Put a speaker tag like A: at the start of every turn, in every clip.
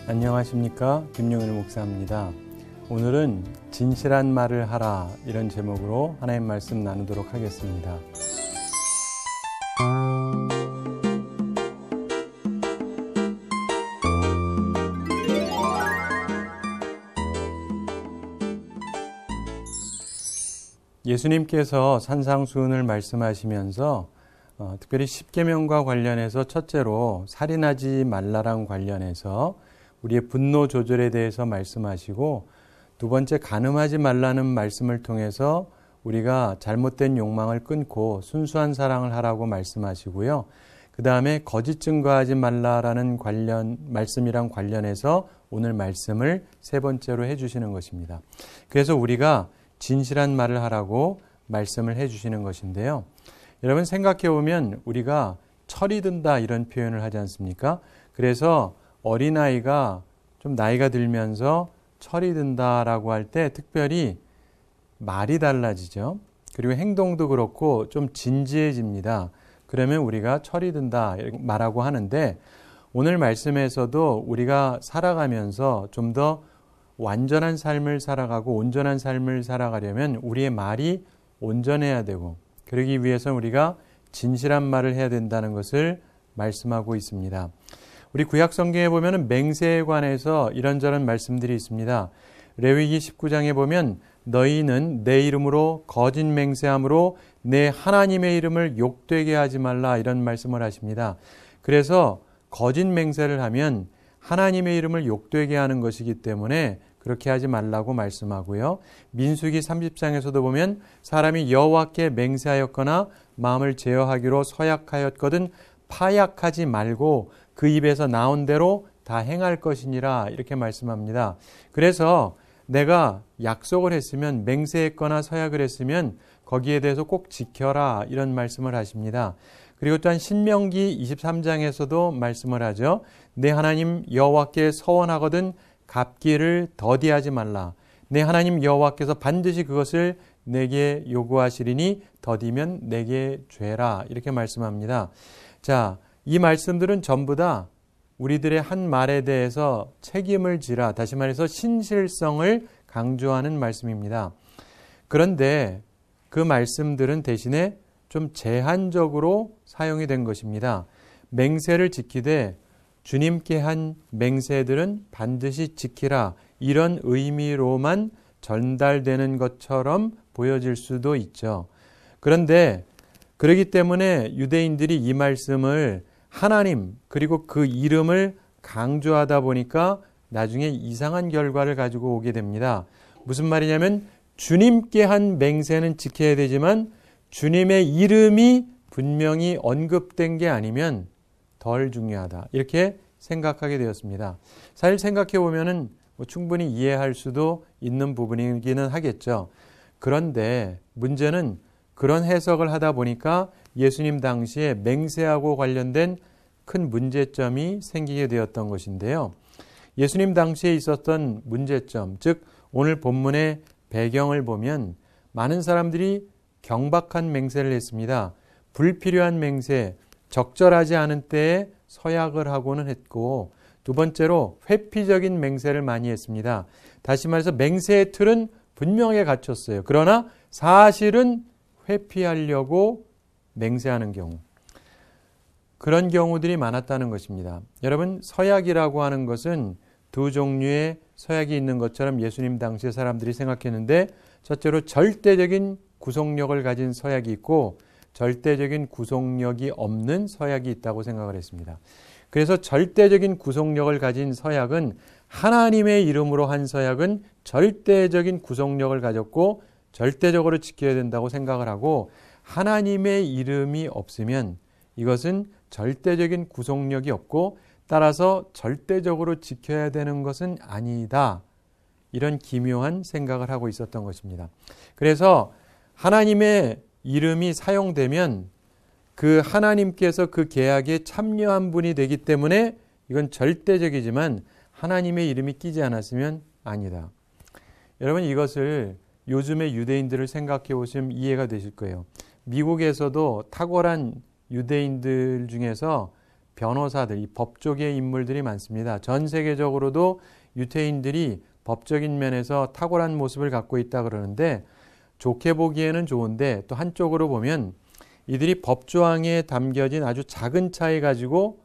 A: 안녕하십니까, 김용일 목사입니다. 오늘은 진실한 말을 하라, 이런 제목으로 하나님 말씀 나누도록 하겠습니다. 예수님께서 산상수훈을 말씀하시면서 특별히 십계명과 관련해서 첫째로 살인하지 말라랑 관련해서 우리의 분노 조절에 대해서 말씀하시고, 두 번째 간음하지 말라는 말씀을 통해서 우리가 잘못된 욕망을 끊고 순수한 사랑을 하라고 말씀하시고요. 그 다음에 거짓 증거하지 말라라는 말씀이랑 관련해서 오늘 말씀을 세 번째로 해주시는 것입니다. 그래서 우리가 진실한 말을 하라고 말씀을 해주시는 것인데요. 여러분 생각해 보면 우리가 철이 든다 이런 표현을 하지 않습니까? 그래서 어린아이가 좀 나이가 들면서 철이 든다라고 할 때 특별히 말이 달라지죠. 그리고 행동도 그렇고 좀 진지해집니다. 그러면 우리가 철이 든다 말하고 하는데, 오늘 말씀에서도 우리가 살아가면서 좀 더 완전한 삶을 살아가고 온전한 삶을 살아가려면 우리의 말이 온전해야 되고, 그러기 위해서 우리가 진실한 말을 해야 된다는 것을 말씀하고 있습니다. 우리 구약 성경에 보면 맹세에 관해서 이런저런 말씀들이 있습니다. 레위기 19장에 보면 너희는 내 이름으로 거짓 맹세함으로 내 하나님의 이름을 욕되게 하지 말라, 이런 말씀을 하십니다. 그래서 거짓 맹세를 하면 하나님의 이름을 욕되게 하는 것이기 때문에 그렇게 하지 말라고 말씀하고요. 민수기 30장에서도 보면 사람이 여호와께 맹세하였거나 마음을 제어하기로 서약하였거든 파약하지 말고 그 입에서 나온 대로 다 행할 것이니라, 이렇게 말씀합니다. 그래서 내가 약속을 했으면, 맹세했거나 서약을 했으면 거기에 대해서 꼭 지켜라, 이런 말씀을 하십니다. 그리고 또한 신명기 23장에서도 말씀을 하죠. 내 하나님 여호와께 서원하거든 갚기를 더디하지 말라. 내 하나님 여호와께서 반드시 그것을 내게 요구하시리니 더디면 내게 죄라, 이렇게 말씀합니다. 자, 이 말씀들은 전부 다 우리들의 한 말에 대해서 책임을 지라, 다시 말해서 신실성을 강조하는 말씀입니다. 그런데 그 말씀들은 대신에 좀 제한적으로 사용이 된 것입니다. 맹세를 지키되 주님께 한 맹세들은 반드시 지키라, 이런 의미로만 전달되는 것처럼 보여질 수도 있죠. 그런데 그렇기 때문에 유대인들이 이 말씀을 하나님 그리고 그 이름을 강조하다 보니까 나중에 이상한 결과를 가지고 오게 됩니다. 무슨 말이냐면 주님께 한 맹세는 지켜야 되지만 주님의 이름이 분명히 언급된 게 아니면 덜 중요하다, 이렇게 생각하게 되었습니다. 사실 생각해 보면은 충분히 이해할 수도 있는 부분이기는 하겠죠. 그런데 문제는 그런 해석을 하다 보니까 예수님 당시에 맹세하고 관련된 큰 문제점이 생기게 되었던 것인데요. 예수님 당시에 있었던 문제점, 즉 오늘 본문의 배경을 보면 많은 사람들이 경박한 맹세를 했습니다. 불필요한 맹세, 적절하지 않은 때에 서약을 하고는 했고, 두 번째로 회피적인 맹세를 많이 했습니다. 다시 말해서 맹세의 틀은 분명하게 갖췄어요. 그러나 사실은 회피하려고 맹세하는 경우, 그런 경우들이 많았다는 것입니다. 여러분, 서약이라고 하는 것은 두 종류의 서약이 있는 것처럼 예수님 당시의 사람들이 생각했는데, 첫째로 절대적인 구속력을 가진 서약이 있고 절대적인 구속력이 없는 서약이 있다고 생각을 했습니다. 그래서 절대적인 구속력을 가진 서약은, 하나님의 이름으로 한 서약은 절대적인 구속력을 가졌고 절대적으로 지켜야 된다고 생각을 하고, 하나님의 이름이 없으면 이것은 절대적인 구속력이 없고 따라서 절대적으로 지켜야 되는 것은 아니다, 이런 기묘한 생각을 하고 있었던 것입니다. 그래서 하나님의 이름이 사용되면 그 하나님께서 그 계약에 참여한 분이 되기 때문에 이건 절대적이지만 하나님의 이름이 끼지 않았으면 아니다. 여러분, 이것을 요즘의 유대인들을 생각해 보시면 이해가 되실 거예요. 미국에서도 탁월한 유대인들 중에서 변호사들, 이 법조계의 인물들이 많습니다. 전 세계적으로도 유태인들이 법적인 면에서 탁월한 모습을 갖고 있다 그러는데 좋게 보기에는 좋은데 또 한쪽으로 보면 이들이 법조항에 담겨진 아주 작은 차이 가지고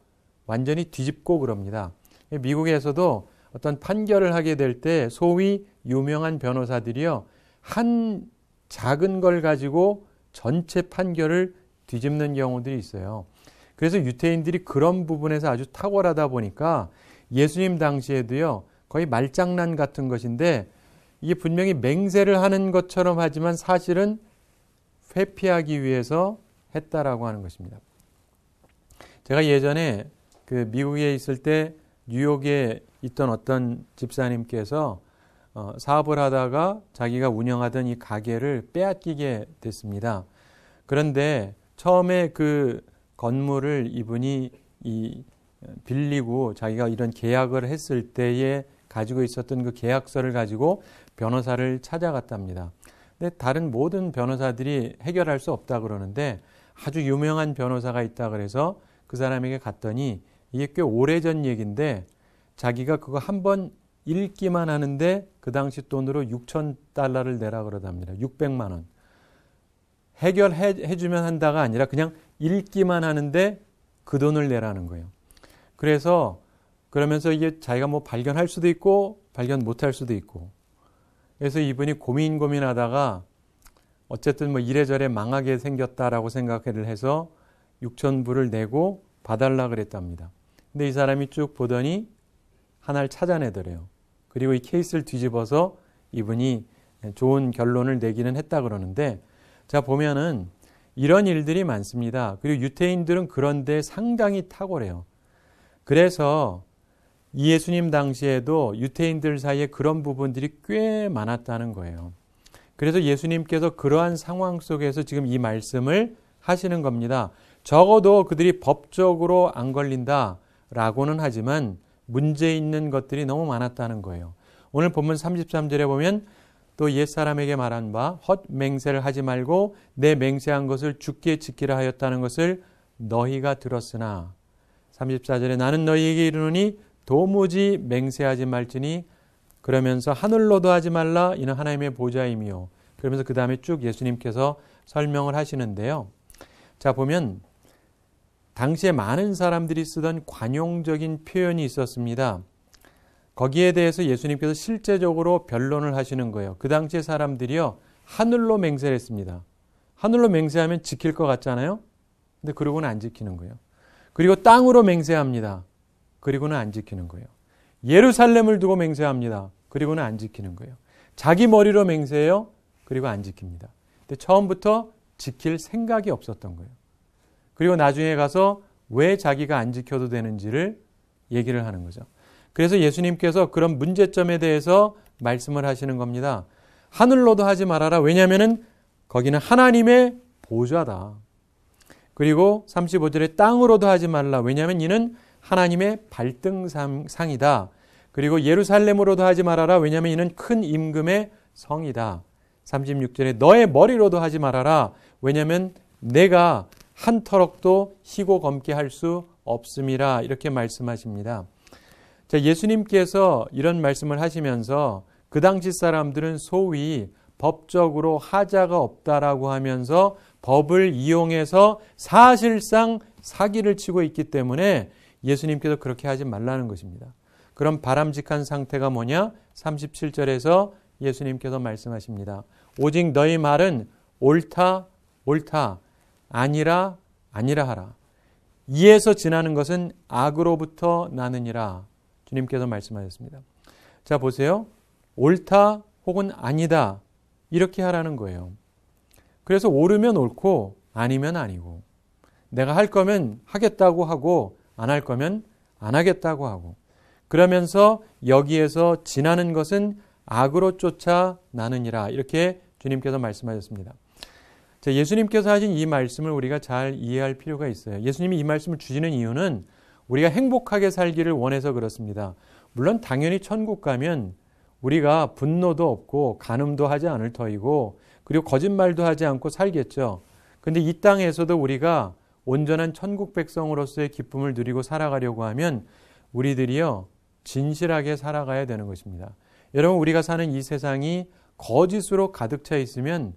A: 완전히 뒤집고 그럽니다. 미국에서도 어떤 판결을 하게 될 때 소위 유명한 변호사들이요, 한 작은 걸 가지고 전체 판결을 뒤집는 경우들이 있어요. 그래서 유태인들이 그런 부분에서 아주 탁월하다 보니까 예수님 당시에도요, 거의 말장난 같은 것인데 이게 분명히 맹세를 하는 것처럼 하지만 사실은 회피하기 위해서 했다라고 하는 것입니다. 제가 예전에 그 미국에 있을 때 뉴욕에 있던 어떤 집사님께서 사업을 하다가 자기가 운영하던 이 가게를 빼앗기게 됐습니다. 그런데 처음에 그 건물을 이분이 빌리고 자기가 이런 계약을 했을 때에 가지고 있었던 그 계약서를 가지고 변호사를 찾아갔답니다. 근데 다른 모든 변호사들이 해결할 수 없다 그러는데 아주 유명한 변호사가 있다 그래서 그 사람에게 갔더니 이게 꽤 오래전 얘기인데 자기가 그거 한번 읽기만 하는데 그 당시 돈으로 $6,000를 내라 그러답니다. 600만 원. 해결해주면 한다가 아니라 그냥 읽기만 하는데 그 돈을 내라는 거예요. 그래서 그러면서 이게 자기가 뭐 발견할 수도 있고 발견 못할 수도 있고 그래서 이분이 고민하다가 어쨌든 뭐 이래저래 망하게 생겼다라고 생각을 해서 6,000불을 내고 봐달라 그랬답니다. 근데 이 사람이 쭉 보더니 하나를 찾아내더래요. 그리고 이 케이스를 뒤집어서 이분이 좋은 결론을 내기는 했다 그러는데 자 보면은 이런 일들이 많습니다. 그리고 유태인들은 그런데 상당히 탁월해요. 그래서 예수님 당시에도 유태인들 사이에 그런 부분들이 꽤 많았다는 거예요. 그래서 예수님께서 그러한 상황 속에서 지금 이 말씀을 하시는 겁니다. 적어도 그들이 법적으로 안 걸린다라고는 하지만 문제 있는 것들이 너무 많았다는 거예요. 오늘 본문 33절에 보면 또 옛사람에게 말한 바 헛맹세를 하지 말고 내 맹세한 것을 주께 지키라 하였다는 것을 너희가 들었으나 34절에 나는 너희에게 이르노니 도무지 맹세하지 말지니 그러면서 하늘로도 하지 말라 이는 하나님의 보좌임이요. 그러면서 그 다음에 쭉 예수님께서 설명을 하시는데요. 자 보면 당시에 많은 사람들이 쓰던 관용적인 표현이 있었습니다. 거기에 대해서 예수님께서 실제적으로 변론을 하시는 거예요. 그 당시에 사람들이요 하늘로 맹세를 했습니다. 하늘로 맹세하면 지킬 것 같잖아요. 근데 그러고는 안 지키는 거예요. 그리고 땅으로 맹세합니다. 그리고는 안 지키는 거예요. 예루살렘을 두고 맹세합니다. 그리고는 안 지키는 거예요. 자기 머리로 맹세해요. 그리고 안 지킵니다. 근데 처음부터 지킬 생각이 없었던 거예요. 그리고 나중에 가서 왜 자기가 안 지켜도 되는지를 얘기를 하는 거죠. 그래서 예수님께서 그런 문제점에 대해서 말씀을 하시는 겁니다. 하늘로도 하지 말아라. 왜냐하면 거기는 하나님의 보좌다. 그리고 35절에 땅으로도 하지 말라. 왜냐하면 이는 하나님의 발등상이다. 그리고 예루살렘으로도 하지 말아라. 왜냐하면 이는 큰 임금의 성이다. 36절에 너의 머리로도 하지 말아라. 왜냐하면 내가 한 터럭도 희고 검게 할 수 없음이라. 이렇게 말씀하십니다. 자, 예수님께서 이런 말씀을 하시면서 그 당시 사람들은 소위 법적으로 하자가 없다라고 하면서 법을 이용해서 사실상 사기를 치고 있기 때문에 예수님께서 그렇게 하지 말라는 것입니다. 그럼 바람직한 상태가 뭐냐? 37절에서 예수님께서 말씀하십니다. 오직 너희 말은 옳다, 옳다, 아니라, 아니라 하라. 이에서 지나는 것은 악으로부터 나느니라. 주님께서 말씀하셨습니다. 자, 보세요. 옳다 혹은 아니다. 이렇게 하라는 거예요. 그래서 옳으면 옳고 아니면 아니고 내가 할 거면 하겠다고 하고 안 할 거면 안 하겠다고 하고 그러면서 여기에서 지나는 것은 악으로 쫓아 나느니라. 이렇게 주님께서 말씀하셨습니다. 자, 예수님께서 하신 이 말씀을 우리가 잘 이해할 필요가 있어요. 예수님이 이 말씀을 주시는 이유는 우리가 행복하게 살기를 원해서 그렇습니다. 물론 당연히 천국 가면 우리가 분노도 없고 간음도 하지 않을 터이고 그리고 거짓말도 하지 않고 살겠죠. 근데 이 땅에서도 우리가 온전한 천국 백성으로서의 기쁨을 누리고 살아가려고 하면 우리들이요, 진실하게 살아가야 되는 것입니다. 여러분, 우리가 사는 이 세상이 거짓으로 가득 차 있으면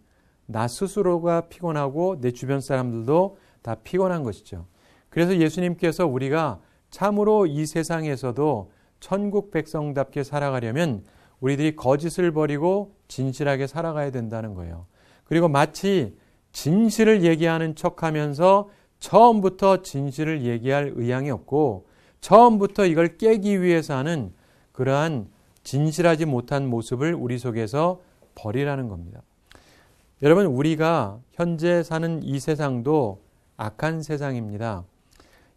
A: 나 스스로가 피곤하고 내 주변 사람들도 다 피곤한 것이죠. 그래서 예수님께서 우리가 참으로 이 세상에서도 천국 백성답게 살아가려면 우리들이 거짓을 버리고 진실하게 살아가야 된다는 거예요. 그리고 마치 진실을 얘기하는 척하면서 처음부터 진실을 얘기할 의향이 없고 처음부터 이걸 깨기 위해서 하는 그러한 진실하지 못한 모습을 우리 속에서 버리라는 겁니다. 여러분, 우리가 현재 사는 이 세상도 악한 세상입니다.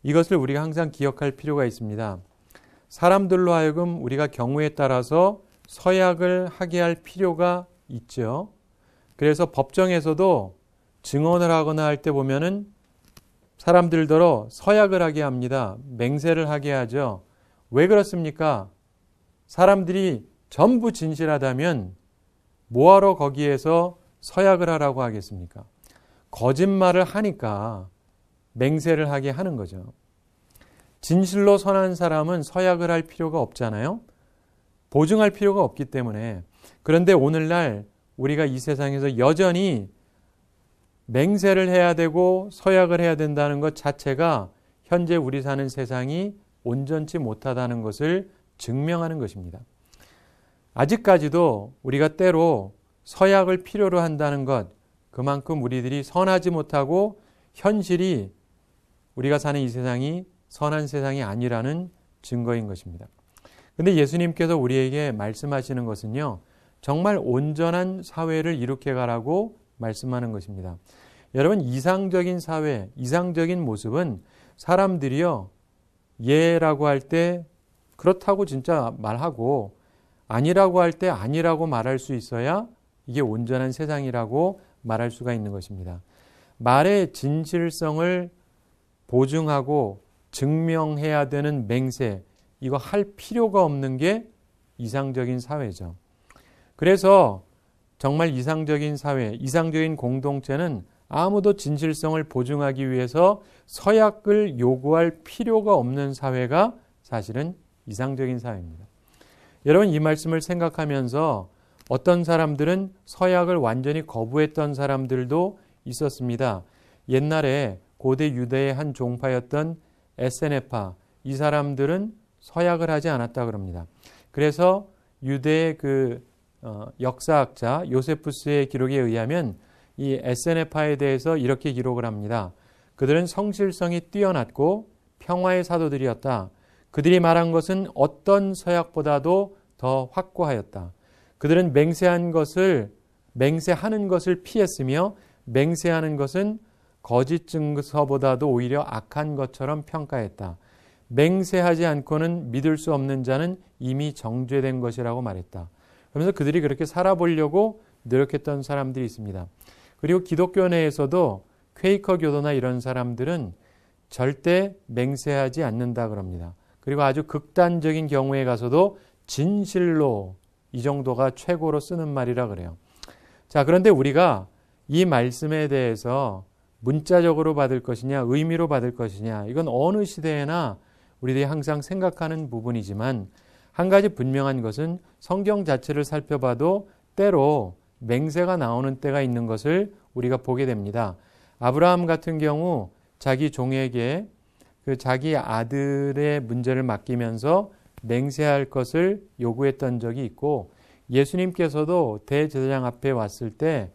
A: 이것을 우리가 항상 기억할 필요가 있습니다. 사람들로 하여금 우리가 경우에 따라서 서약을 하게 할 필요가 있죠. 그래서 법정에서도 증언을 하거나 할 때 보면은 사람들더러 서약을 하게 합니다. 맹세를 하게 하죠. 왜 그렇습니까? 사람들이 전부 진실하다면 뭐하러 거기에서 서약을 하라고 하겠습니까? 거짓말을 하니까 맹세를 하게 하는 거죠. 진실로 선한 사람은 서약을 할 필요가 없잖아요. 보증할 필요가 없기 때문에. 그런데 오늘날 우리가 이 세상에서 여전히 맹세를 해야 되고 서약을 해야 된다는 것 자체가 현재 우리 사는 세상이 온전치 못하다는 것을 증명하는 것입니다. 아직까지도 우리가 때로 서약을 필요로 한다는 것, 그만큼 우리들이 선하지 못하고 현실이 우리가 사는 이 세상이 선한 세상이 아니라는 증거인 것입니다. 그런데 예수님께서 우리에게 말씀하시는 것은요, 정말 온전한 사회를 이룩해 가라고 말씀하는 것입니다. 여러분, 이상적인 사회, 이상적인 모습은 사람들이요, 예라고 할 때 그렇다고 진짜 말하고 아니라고 할 때 아니라고 말할 수 있어야 이게 온전한 세상이라고 말할 수가 있는 것입니다. 말의 진실성을 보증하고 증명해야 되는 맹세, 이거 할 필요가 없는 게 이상적인 사회죠. 그래서 정말 이상적인 사회, 이상적인 공동체는 아무도 진실성을 보증하기 위해서 서약을 요구할 필요가 없는 사회가 사실은 이상적인 사회입니다. 여러분, 이 말씀을 생각하면서 어떤 사람들은 서약을 완전히 거부했던 사람들도 있었습니다. 옛날에 고대 유대의 한 종파였던 에세네파, 이 사람들은 서약을 하지 않았다 그럽니다. 그래서 유대의 역사학자 요세푸스의 기록에 의하면 이 에세네파에 대해서 이렇게 기록을 합니다. 그들은 성실성이 뛰어났고 평화의 사도들이었다. 그들이 말한 것은 어떤 서약보다도 더 확고하였다. 그들은 맹세하는 것을 피했으며 맹세하는 것은 거짓 증서보다도 오히려 악한 것처럼 평가했다. 맹세하지 않고는 믿을 수 없는 자는 이미 정죄된 것이라고 말했다. 그러면서 그들이 그렇게 살아보려고 노력했던 사람들이 있습니다. 그리고 기독교 내에서도 퀘이커 교도나 이런 사람들은 절대 맹세하지 않는다 그럽니다. 그리고 아주 극단적인 경우에 가서도 진실로, 이 정도가 최고로 쓰는 말이라 그래요. 자, 그런데 우리가 이 말씀에 대해서 문자적으로 받을 것이냐, 의미로 받을 것이냐, 이건 어느 시대에나 우리들이 항상 생각하는 부분이지만 한 가지 분명한 것은 성경 자체를 살펴봐도 때로 맹세가 나오는 때가 있는 것을 우리가 보게 됩니다. 아브라함 같은 경우 자기 종에게 자기 아들의 문제를 맡기면서 맹세할 것을 요구했던 적이 있고, 예수님께서도 대제사장 앞에 왔을 때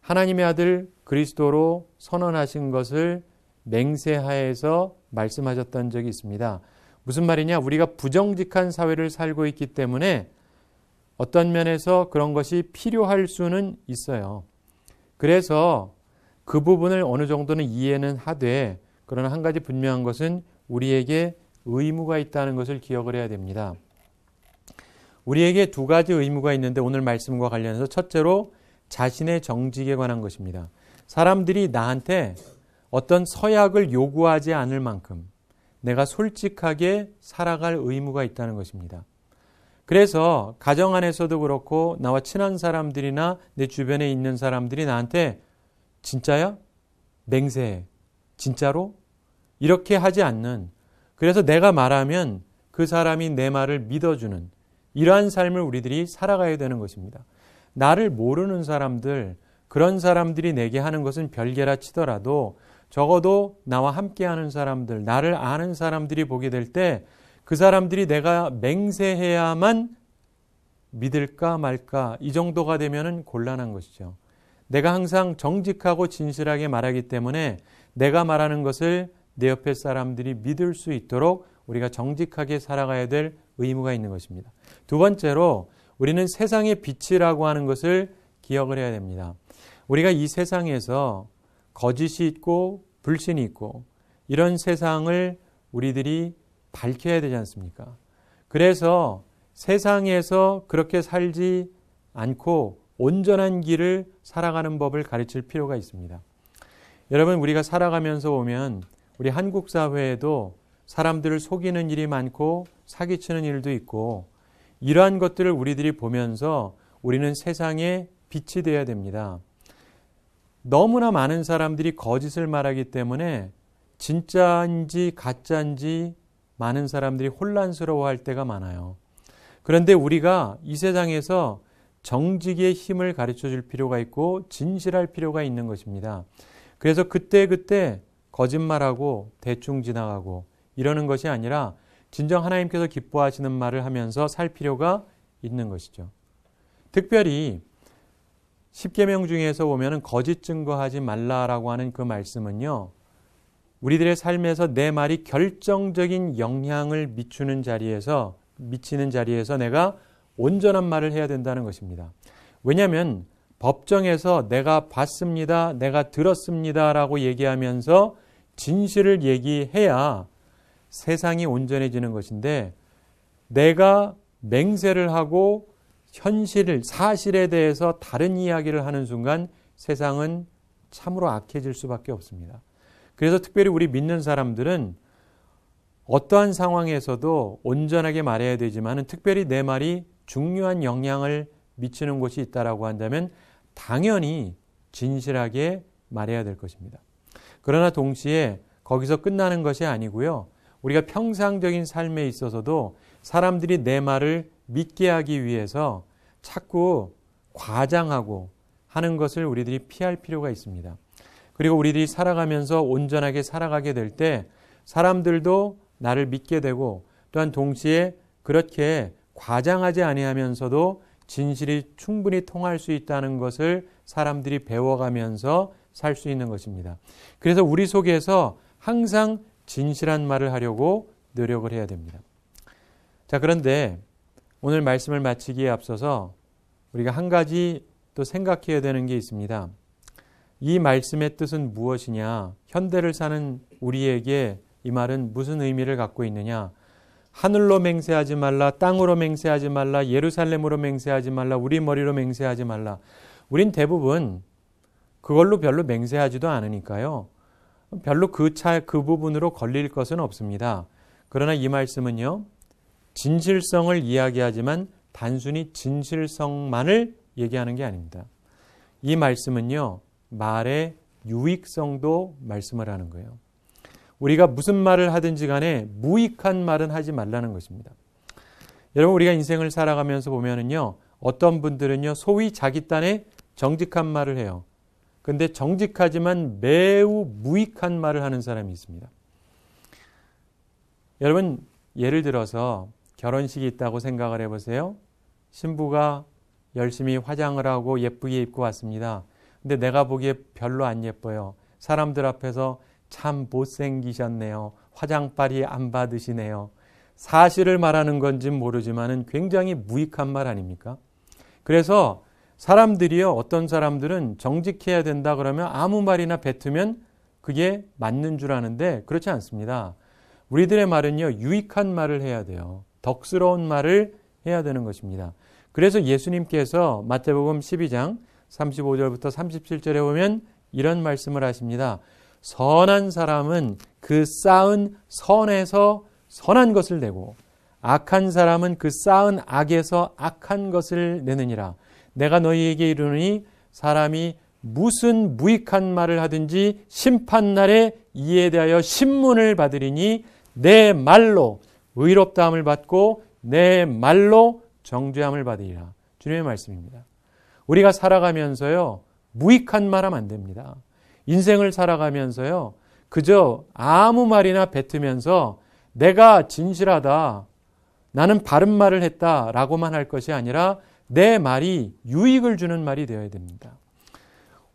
A: 하나님의 아들 그리스도로 선언하신 것을 맹세하에서 말씀하셨던 적이 있습니다. 무슨 말이냐? 우리가 부정직한 사회를 살고 있기 때문에 어떤 면에서 그런 것이 필요할 수는 있어요. 그래서 그 부분을 어느 정도는 이해는 하되, 그러나 한 가지 분명한 것은 우리에게 의무가 있다는 것을 기억을 해야 됩니다. 우리에게 두 가지 의무가 있는데 오늘 말씀과 관련해서 첫째로 자신의 정직에 관한 것입니다. 사람들이 나한테 어떤 서약을 요구하지 않을 만큼 내가 솔직하게 살아갈 의무가 있다는 것입니다. 그래서 가정 안에서도 그렇고 나와 친한 사람들이나 내 주변에 있는 사람들이 나한테 진짜야? 맹세해. 진짜로? 이렇게 하지 않는, 그래서 내가 말하면 그 사람이 내 말을 믿어주는 이러한 삶을 우리들이 살아가야 되는 것입니다. 나를 모르는 사람들, 그런 사람들이 내게 하는 것은 별개라 치더라도 적어도 나와 함께하는 사람들, 나를 아는 사람들이 보게 될 때 그 사람들이 내가 맹세해야만 믿을까 말까 이 정도가 되면은 곤란한 것이죠. 내가 항상 정직하고 진실하게 말하기 때문에 내가 말하는 것을 내 옆에 사람들이 믿을 수 있도록 우리가 정직하게 살아가야 될 의무가 있는 것입니다. 두 번째로 우리는 세상의 빛이라고 하는 것을 기억을 해야 됩니다. 우리가 이 세상에서 거짓이 있고 불신이 있고 이런 세상을 우리들이 밝혀야 되지 않습니까? 그래서 세상에서 그렇게 살지 않고 온전한 길을 살아가는 법을 가르칠 필요가 있습니다. 여러분, 우리가 살아가면서 보면 우리 한국 사회에도 사람들을 속이는 일이 많고 사기치는 일도 있고 이러한 것들을 우리들이 보면서 우리는 세상에 빛이 되어야 됩니다. 너무나 많은 사람들이 거짓을 말하기 때문에 진짜인지 가짜인지 많은 사람들이 혼란스러워할 때가 많아요. 그런데 우리가 이 세상에서 정직의 힘을 가르쳐 줄 필요가 있고 진실할 필요가 있는 것입니다. 그래서 그때그때 거짓말하고 대충 지나가고 이러는 것이 아니라 진정 하나님께서 기뻐하시는 말을 하면서 살 필요가 있는 것이죠. 특별히 십계명 중에서 보면은 거짓 증거하지 말라라고 하는 그 말씀은요, 우리들의 삶에서 내 말이 결정적인 영향을 미치는 자리에서 내가 온전한 말을 해야 된다는 것입니다. 왜냐하면 법정에서 내가 봤습니다, 내가 들었습니다 라고 얘기하면서 진실을 얘기해야 세상이 온전해지는 것인데, 내가 맹세를 하고 사실에 대해서 다른 이야기를 하는 순간 세상은 참으로 악해질 수밖에 없습니다. 그래서 특별히 우리 믿는 사람들은 어떠한 상황에서도 온전하게 말해야 되지만 특별히 내 말이 중요한 영향을 미치는 곳이 있다라고 한다면 당연히 진실하게 말해야 될 것입니다. 그러나 동시에 거기서 끝나는 것이 아니고요. 우리가 평상적인 삶에 있어서도 사람들이 내 말을 믿게 하기 위해서 자꾸 과장하고 하는 것을 우리들이 피할 필요가 있습니다. 그리고 우리들이 살아가면서 온전하게 살아가게 될 때 사람들도 나를 믿게 되고 또한 동시에 그렇게 과장하지 아니하면서도 진실이 충분히 통할 수 있다는 것을 사람들이 배워가면서 살 수 있는 것입니다. 그래서 우리 속에서 항상 진실한 말을 하려고 노력을 해야 됩니다. 자, 그런데 오늘 말씀을 마치기에 앞서서 우리가 한 가지 또 생각해야 되는 게 있습니다. 이 말씀의 뜻은 무엇이냐? 현대를 사는 우리에게 이 말은 무슨 의미를 갖고 있느냐? 하늘로 맹세하지 말라, 땅으로 맹세하지 말라, 예루살렘으로 맹세하지 말라, 우리 머리로 맹세하지 말라. 우린 대부분 그걸로 별로 맹세하지도 않으니까요. 별로 그 부분으로 걸릴 것은 없습니다. 그러나 이 말씀은요, 진실성을 이야기하지만 단순히 진실성만을 얘기하는 게 아닙니다. 이 말씀은요, 말의 유익성도 말씀을 하는 거예요. 우리가 무슨 말을 하든지 간에 무익한 말은 하지 말라는 것입니다. 여러분, 우리가 인생을 살아가면서 보면은요, 어떤 분들은요, 소위 자기 딴에 정직한 말을 해요. 근데 정직하지만 매우 무익한 말을 하는 사람이 있습니다. 여러분, 예를 들어서 결혼식이 있다고 생각을 해보세요. 신부가 열심히 화장을 하고 예쁘게 입고 왔습니다. 근데 내가 보기에 별로 안 예뻐요. 사람들 앞에서 참 못생기셨네요. 화장빨이 안 받으시네요. 사실을 말하는 건지 모르지만 굉장히 무익한 말 아닙니까? 그래서 사람들이요, 어떤 사람들은 정직해야 된다 그러면 아무 말이나 뱉으면 그게 맞는 줄 아는데 그렇지 않습니다. 우리들의 말은요, 유익한 말을 해야 돼요. 덕스러운 말을 해야 되는 것입니다. 그래서 예수님께서 마태복음 12장 35절부터 37절에 보면 이런 말씀을 하십니다. 선한 사람은 그 쌓은 선에서 선한 것을 내고 악한 사람은 그 쌓은 악에서 악한 것을 내느니라. 내가 너희에게 이르노니 사람이 무슨 무익한 말을 하든지 심판날에 이에 대하여 신문을 받으리니 내 말로 의롭다함을 받고 내 말로 정죄함을 받으리라. 주님의 말씀입니다. 우리가 살아가면서요, 무익한 말 하면 안 됩니다. 인생을 살아가면서요, 그저 아무 말이나 뱉으면서 내가 진실하다, 나는 바른 말을 했다라고만 할 것이 아니라 내 말이 유익을 주는 말이 되어야 됩니다.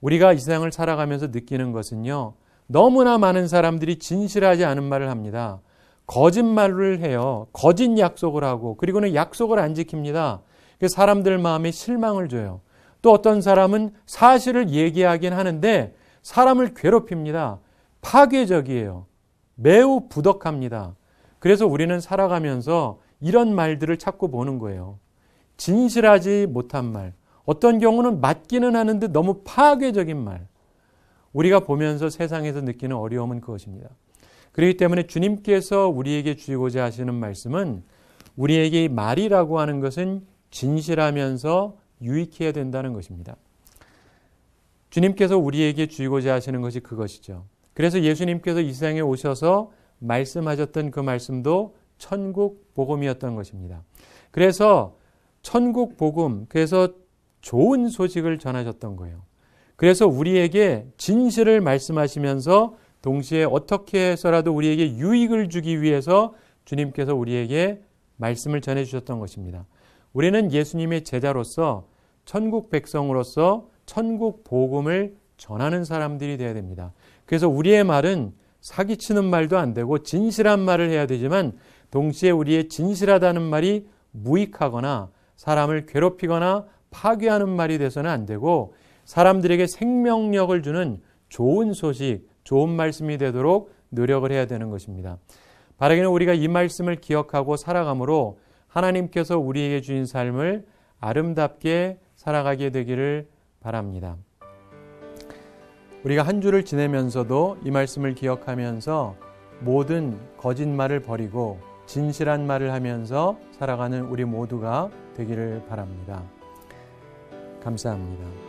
A: 우리가 이 세상을 살아가면서 느끼는 것은요, 너무나 많은 사람들이 진실하지 않은 말을 합니다. 거짓말을 해요. 거짓 약속을 하고, 그리고는 약속을 안 지킵니다. 사람들 마음에 실망을 줘요. 또 어떤 사람은 사실을 얘기하긴 하는데 사람을 괴롭힙니다. 파괴적이에요. 매우 부덕합니다. 그래서 우리는 살아가면서 이런 말들을 찾고 보는 거예요. 진실하지 못한 말, 어떤 경우는 맞기는 하는데 너무 파괴적인 말. 우리가 보면서 세상에서 느끼는 어려움은 그것입니다. 그렇기 때문에 주님께서 우리에게 주시고자 하시는 말씀은 우리에게 말이라고 하는 것은 진실하면서 유익해야 된다는 것입니다. 주님께서 우리에게 주시고자 하시는 것이 그것이죠. 그래서 예수님께서 이 세상에 오셔서 말씀하셨던 그 말씀도 천국 복음이었던 것입니다. 그래서 천국 복음, 그래서 좋은 소식을 전하셨던 거예요. 그래서 우리에게 진실을 말씀하시면서 동시에 어떻게 해서라도 우리에게 유익을 주기 위해서 주님께서 우리에게 말씀을 전해주셨던 것입니다. 우리는 예수님의 제자로서 천국 백성으로서 천국 복음을 전하는 사람들이 되어야 됩니다. 그래서 우리의 말은 사기치는 말도 안 되고 진실한 말을 해야 되지만 동시에 우리의 진실하다는 말이 무익하거나 사람을 괴롭히거나 파괴하는 말이 돼서는 안 되고 사람들에게 생명력을 주는 좋은 소식, 좋은 말씀이 되도록 노력을 해야 되는 것입니다. 바라기는 우리가 이 말씀을 기억하고 살아감으로 하나님께서 우리에게 주신 삶을 아름답게 살아가게 되기를 바랍니다. 우리가 한 주를 지내면서도 이 말씀을 기억하면서 모든 거짓말을 버리고 진실한 말을 하면서 살아가는 우리 모두가 되기를 바랍니다. 감사합니다.